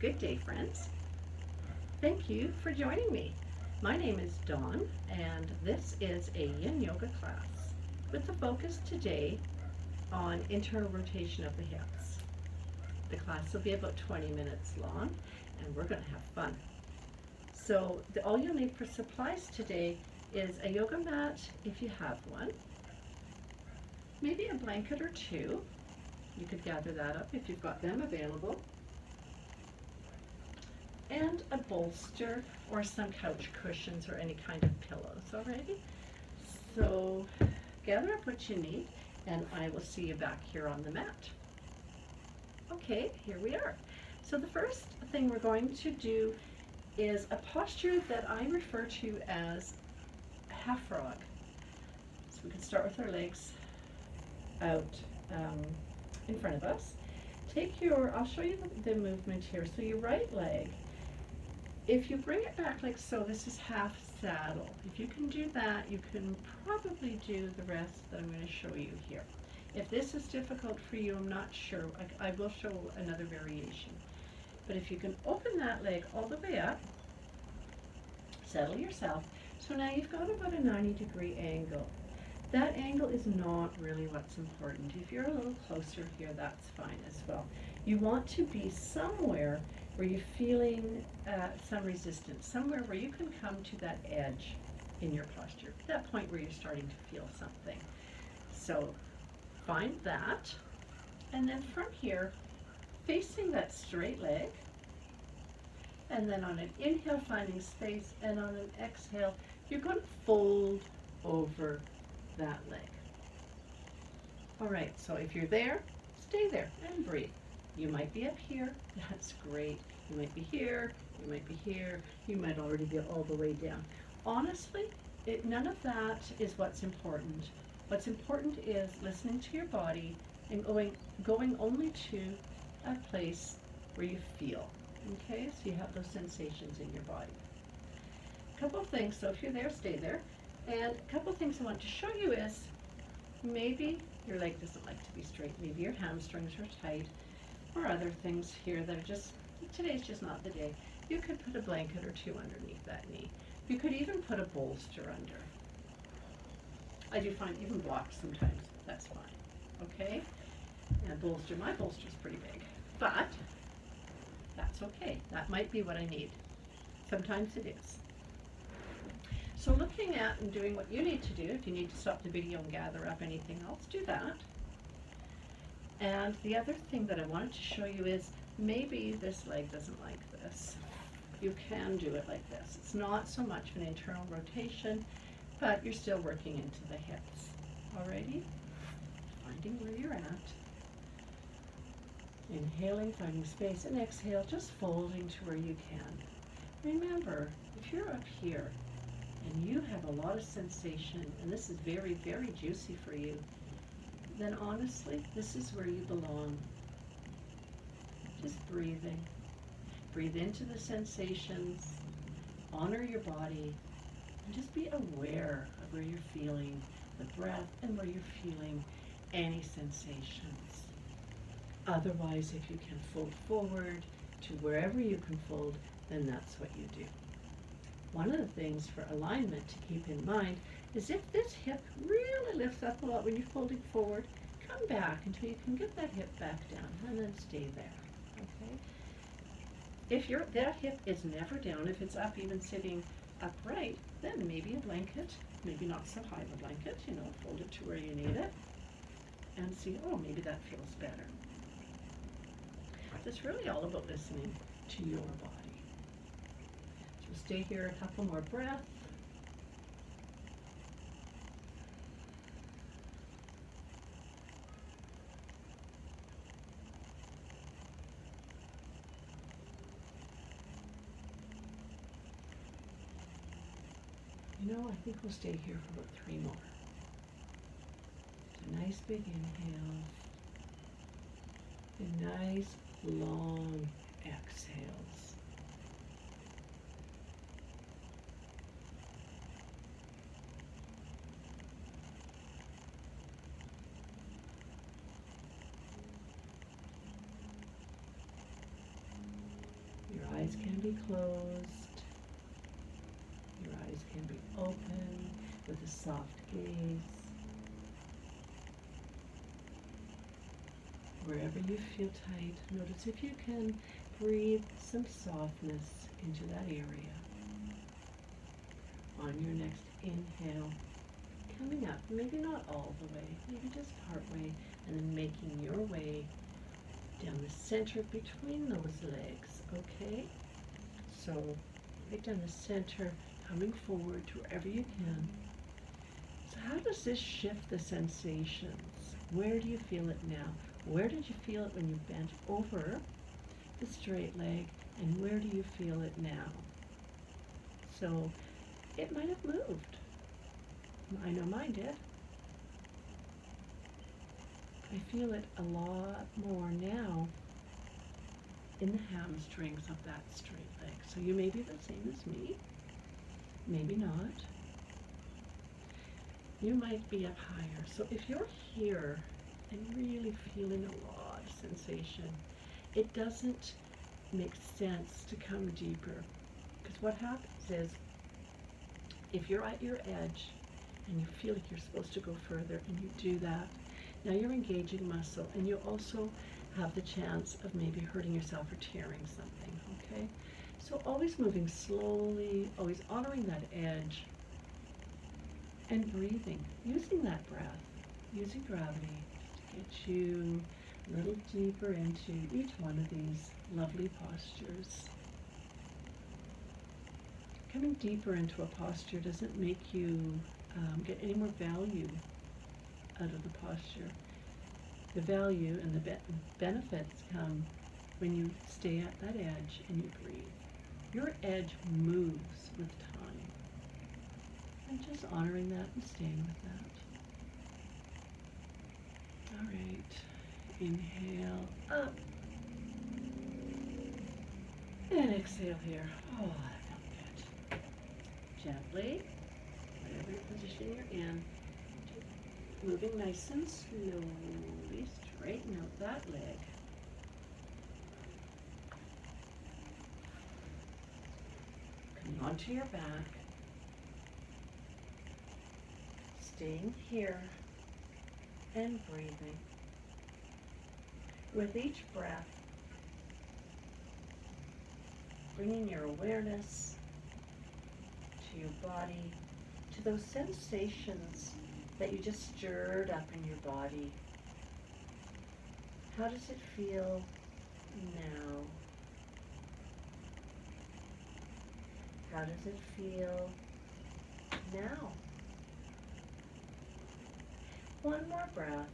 Good day, friends. Thank you for joining me. My name is Dawn, and this is a yin yoga class with the focus today on internal rotation of the hips. The class will be about 20 minutes long, and we're going to have fun. So, all you'll need for supplies today is a yoga mat if you have one, maybe a blanket or two. You could gather that up if you've got them available, and a bolster or some couch cushions or any kind of pillows. Alrighty? So gather up what you need, and I will see you back here on the mat. Okay, here we are. So the first thing we're going to do is a posture that I refer to as half frog. So we can start with our legs out in front of us. I'll show you the movement here. So your right leg, if you bring it back like so, this is half saddle. If you can do that, you can probably do the rest that I'm going to show you here. If this is difficult for you, I'm not sure. I will show another variation. But if you can open that leg all the way up, settle yourself. So now you've got about a 90-degree angle. That angle is not really what's important. If you're a little closer here, that's fine as well. You want to be somewhere where you're feeling some resistance, somewhere where you can come to that edge in your posture, that point where you're starting to feel something. So find that, and then from here, facing that straight leg, and then on an inhale, finding space, and on an exhale, you're going to fold over that leg. All right, so if you're there, stay there and breathe. You might be up here, that's great. You might be here, you might be here, you might already be all the way down. Honestly, none of that is what's important. What's important is listening to your body and going only to a place where you feel, okay? So you have those sensations in your body. A couple of things, so if you're there, stay there. And a couple of things I want to show you is maybe your leg doesn't like to be straight, maybe your hamstrings are tight, or other things here that are just, today's just not the day. You could put a blanket or two underneath that knee. You could even put a bolster under. I do find even blocks sometimes, that's fine, okay? And my bolster's pretty big, but that's okay. That might be what I need. Sometimes it is. So looking at and doing what you need to do, if you need to stop the video and gather up anything else, do that. And the other thing that I wanted to show you is maybe this leg doesn't like this. You can do it like this. It's not so much of an internal rotation, but you're still working into the hips. Alrighty? Finding where you're at. Inhaling, finding space, and exhale, just folding to where you can. Remember, if you're up here and you have a lot of sensation, and this is very, very juicy for you, then honestly, this is where you belong. Just breathing. Breathe into the sensations, honor your body, and just be aware of where you're feeling the breath and where you're feeling any sensations. Otherwise, if you can fold forward to wherever you can fold, then that's what you do. One of the things for alignment to keep in mind is if this hip really lifts up a lot when you're folding forward, come back until you can get that hip back down and then stay there, okay? If that hip is never down, if it's up even sitting upright, then maybe a blanket, maybe not so high of a blanket, fold it to where you need it and see, oh, maybe that feels better. So it's really all about listening to your body. So stay here a couple more breaths. I think we'll stay here for about 3 more. So nice big inhale and nice long exhales. eyes can be closed. Your eyes can be open with a soft gaze. Wherever you feel tight, notice if you can breathe some softness into that area. On your next inhale, coming up, maybe not all the way, maybe just part way, and then making your way down the center between those legs, okay? So, right down the center, coming forward to wherever you can. So how does this shift the sensations? Where do you feel it now? Where did you feel it when you bent over the straight leg, and where do you feel it now? So it might have moved. I know mine did. I feel it a lot more now in the hamstrings of that straight leg. So you may be the same as me, maybe not. You might be up higher. So if you're here and really feeling a lot of sensation, it doesn't make sense to come deeper. Because what happens is, if you're at your edge and you feel like you're supposed to go further and you do that, now you're engaging muscle, and you also have the chance of maybe hurting yourself or tearing something, okay? So always moving slowly, always honoring that edge, and breathing, using that breath, using gravity to get you a little deeper into each one of these lovely postures. Coming deeper into a posture doesn't make you get any more value out of the posture. The value and the benefits come when you stay at that edge and you breathe. Your edge moves with time. And just honoring that and staying with that. All right. Inhale up. And exhale here. Oh, that felt good. Gently, whatever position you're in, moving nice and slowly, straighten out that leg. Coming onto your back. Staying here and breathing. With each breath, bringing your awareness to your body, to those sensations that you just stirred up in your body. How does it feel now? How does it feel now? One more breath.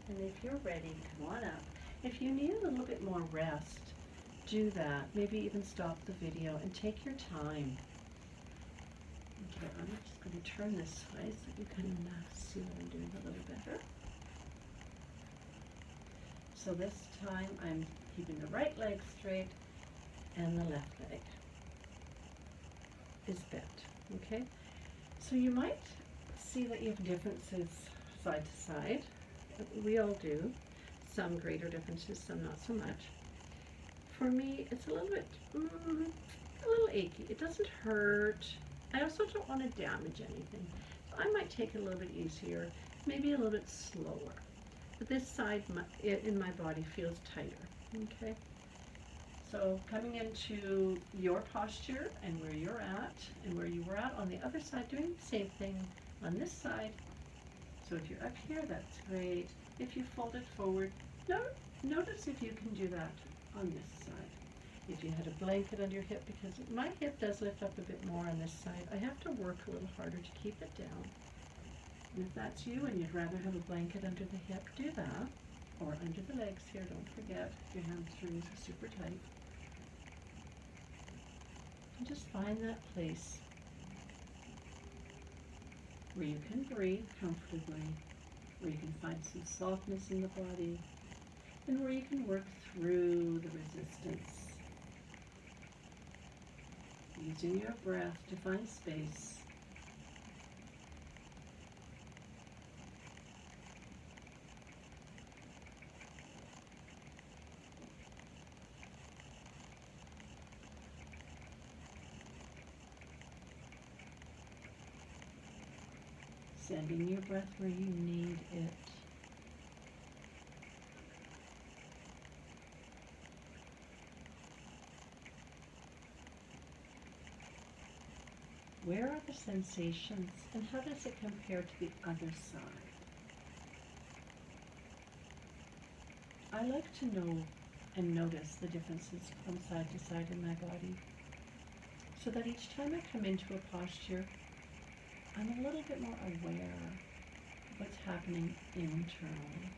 And if you're ready, come on up. If you need a little bit more rest, do that. Maybe even stop the video and take your time. Okay, I'm just going to turn this way so you can see what I'm doing a little better. So this time I'm keeping the right leg straight and the left leg is bent, okay? So you might see that you have differences side to side. We all do. Some greater differences, some not so much. For me, it's a little bit, a little achy. It doesn't hurt. I also don't want to damage anything. So I might take it a little bit easier, maybe a little bit slower. But this side in my body feels tighter, okay? So coming into your posture and where you're at and where you were at on the other side, doing the same thing on this side. So if you're up here, that's great. If you fold it forward, notice if you can do that on this side. If you had a blanket under your hip, because my hip does lift up a bit more on this side, I have to work a little harder to keep it down. And if that's you and you'd rather have a blanket under the hip, do that. Or under the legs here, don't forget, your hamstrings are super tight. And just find that place where you can breathe comfortably, where you can find some softness in the body, and where you can work through the resistance. Using your breath to find space. Sending your breath where you need it. Where are the sensations and how does it compare to the other side? I like to know and notice the differences from side to side in my body so that each time I come into a posture, I'm a little bit more aware of what's happening internally.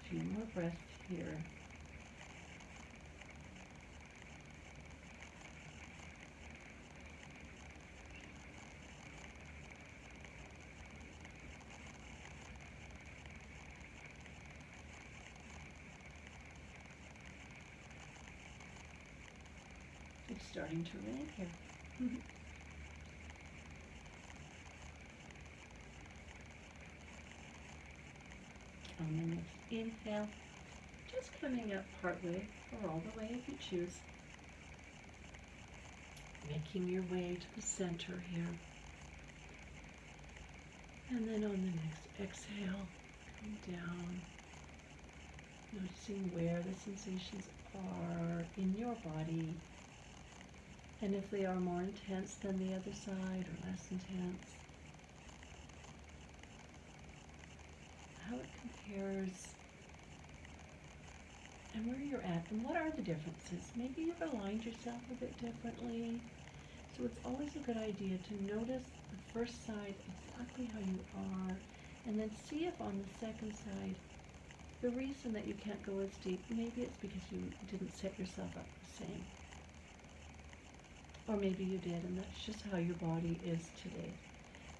A few more breaths here. It's starting to rain here. On the next inhale, just coming up partway or all the way if you choose. Making your way to the center here. And then on the next exhale, come down. Noticing where the sensations are in your body. And if they are more intense than the other side or less intense. How it compares and where you're at and what are the differences. Maybe you've aligned yourself a bit differently. So it's always a good idea to notice the first side exactly how you are and then see if on the second side the reason that you can't go as deep, maybe it's because you didn't set yourself up the same. Or maybe you did and that's just how your body is today.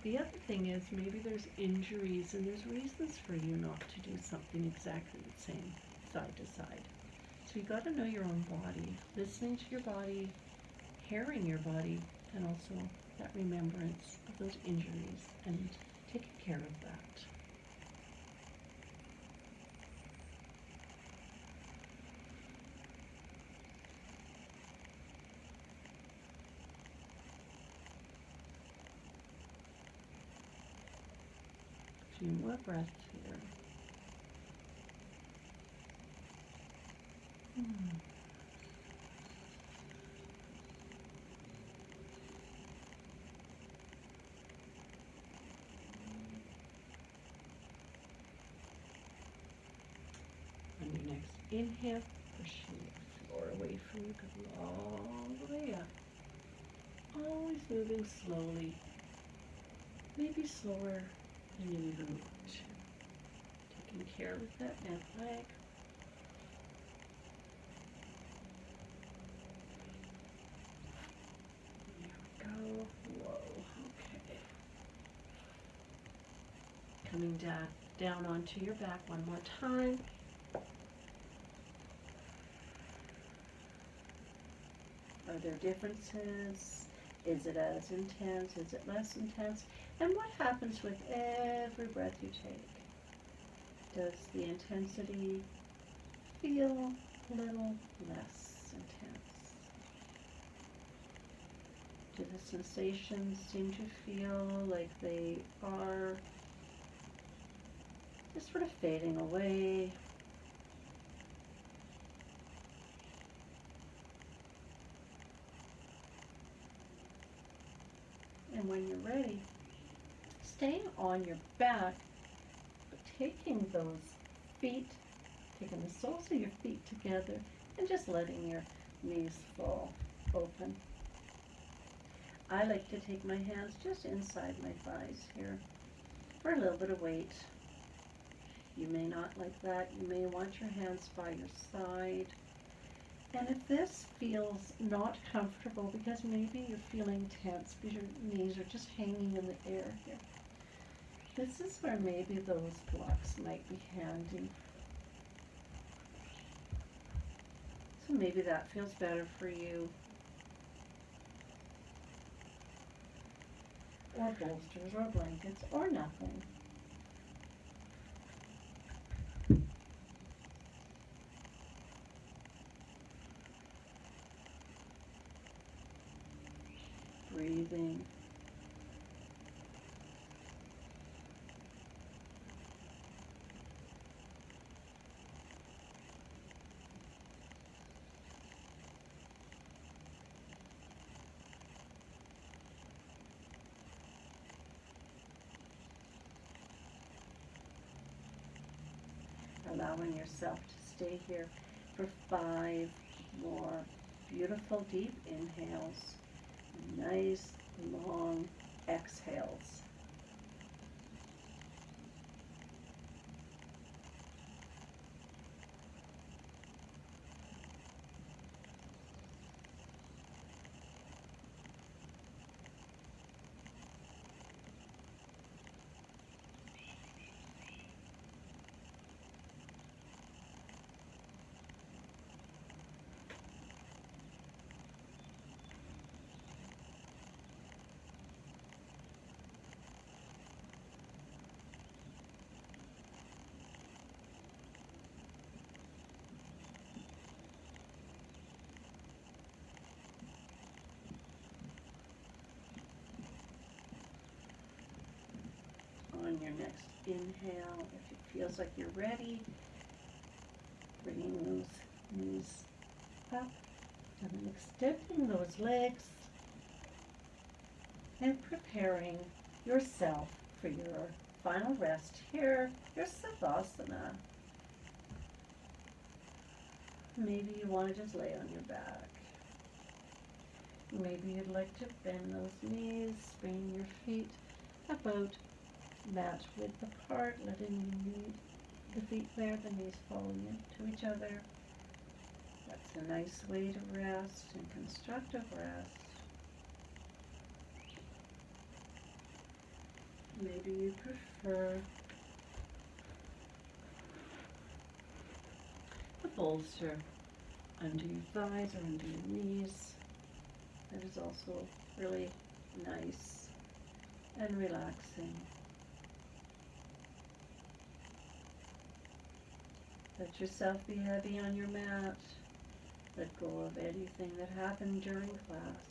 The other thing is maybe there's injuries and there's reasons for you not to do something exactly the same side to side. So you got to know your own body, listening to your body, hearing your body, and also that remembrance of those injuries and taking care of that. A few more breaths here. On your next inhale, pushing the floor away from you, coming all the way up. Always moving slowly, maybe slower than you even want to. Taking care with that neck leg. There we go. Whoa, okay. Coming down onto your back one more time. Are there differences? Is it as intense? Is it less intense? And what happens with every breath you take? Does the intensity feel a little less intense? Do the sensations seem to feel like they are just sort of fading away? And when you're ready, staying on your back, but taking those feet, taking the soles of your feet together and just letting your knees fall open. I like to take my hands just inside my thighs here for a little bit of weight. You may not like that. You may want your hands by your side. And if this feels not comfortable because maybe you're feeling tense because your knees are just hanging in the air here, this is where maybe those blocks might be handy. So maybe that feels better for you. Or bolsters or blankets or nothing. breathing. Allowing yourself to stay here for 5 more beautiful deep inhales, nice long exhales. On your next inhale, if it feels like you're ready, bringing those knees up and then extending those legs and preparing yourself for your final rest here, your Savasana. Maybe you want to just lay on your back. Maybe you'd like to bend those knees, bring your feet about mat width apart, letting the feet there, the knees falling into each other. That's a nice way to rest and constructive rest. Maybe you prefer a bolster under your thighs or under your knees. That is also really nice and relaxing. Let yourself be heavy on your mat. Let go of anything that happened during class.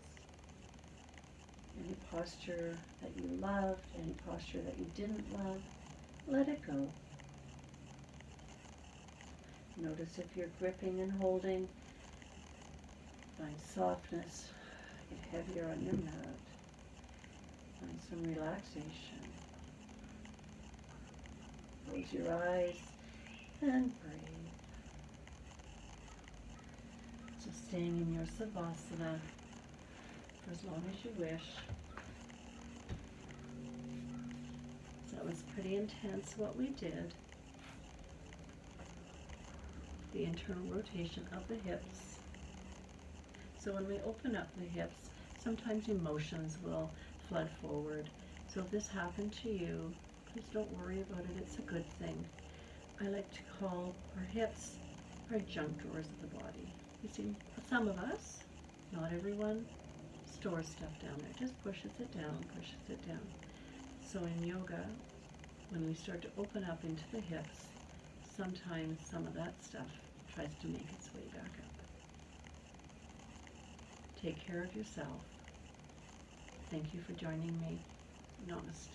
Any posture that you loved, any posture that you didn't love, let it go. Notice if you're gripping and holding. Find softness. Get heavier on your mat. Find some relaxation. Close your eyes and breathe. So staying in your Savasana for as long as you wish. So that was pretty intense what we did. The internal rotation of the hips. So when we open up the hips, sometimes emotions will flood forward. So if this happened to you, please don't worry about it. It's a good thing. I like to call our hips our junk drawers of the body. You see, some of us, not everyone, stores stuff down there. Just pushes it down, pushes it down. So in yoga, when we start to open up into the hips, sometimes some of that stuff tries to make its way back up. Take care of yourself. Thank you for joining me. Namaste.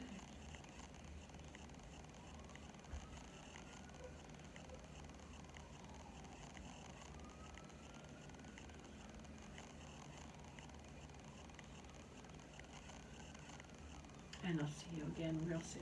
And I'll see you again real soon.